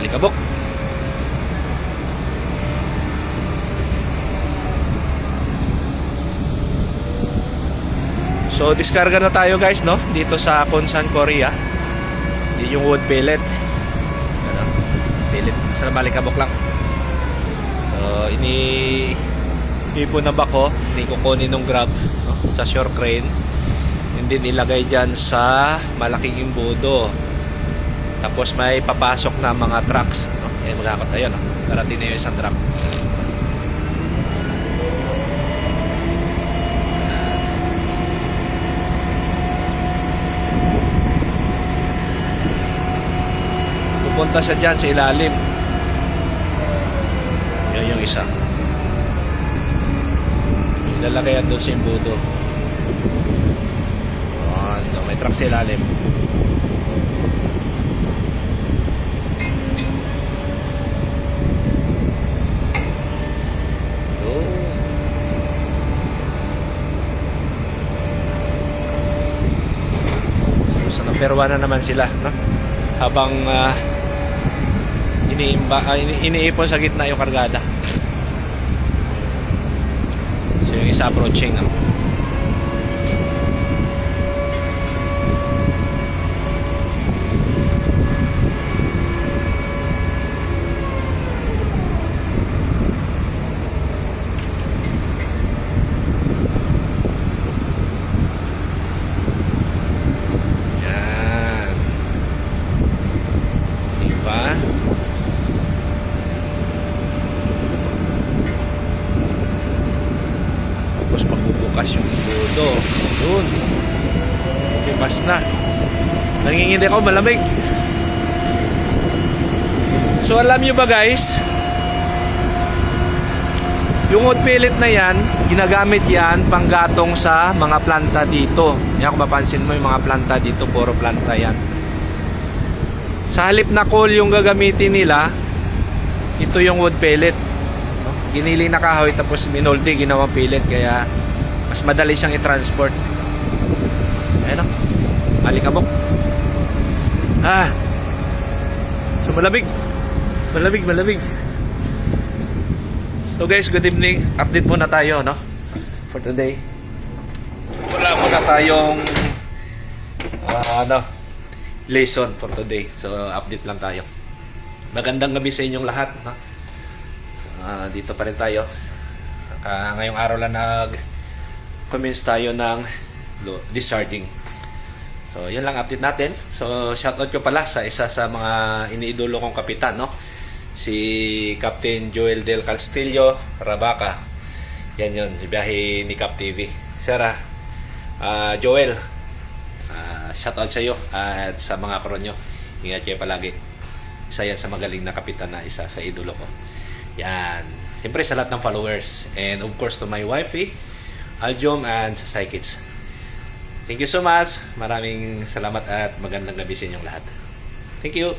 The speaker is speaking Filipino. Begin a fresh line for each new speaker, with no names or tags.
Alikabok. So diskarga na tayo guys, no, dito sa Kunsan, Korea. Yun yung wood pellet. Ano? Pellet sa Alikabok lang. So ipon na bako, hindi kukunin ng grab, no, sa shore crane. Hindi nilagay dyan sa malaking imbudo. Tapos may papasok na mga trucks, no? Magkakot tayo, no? Darating na yung isang truck. Pupunta siya dyan sa ilalim. Yun yung isa. Ilalagay yan doon sa imbudo. May truck sa ilalim. So number 1 na naman sila, no? Habang iniipon sa gitna yung kargada. So yung isa approaching, no? Tapos magbubukas yung budo. Yun. Bukas na. Nangingindi ako, malamig. So alam nyo ba guys, yung wood pellet na yan, ginagamit yan panggatong sa mga planta dito. Yan, kung mapansin mo yung mga planta dito, puro planta yan. Sa halip na coal yung gagamitin nila, ito yung wood pellet. Giniling na kahoy tapos minolde, ginawang pellet, kaya mas madali siyang i-transport. Ayan o, Alikabok. So malamig. So guys, good evening. Update muna tayo, no, for today. Wala muna tayong lesson for today. So update lang tayo. Magandang gabi sa inyong lahat, no? Dito pa rin tayo. Ngayong araw lang nag-commence tayo ng discharging. So yun lang update natin. So shoutout ko pala sa isa sa mga iniidolo kong kapitan, no? Si Captain Joel Del Castillo Rabaca. Yan yun, biyahe ni Cap TV. Sir, Joel, shoutout sa iyo at sa mga crew nyo. Ingat kayo palagi. Isa yan sa magaling na kapitan na isa sa idolo ko. Yan. Siyempre sa lahat ng followers. And of course to my wifey, Aljom, and sa Psychics. Thank you so much. Maraming salamat at magandang gabi sa inyong lahat. Thank you.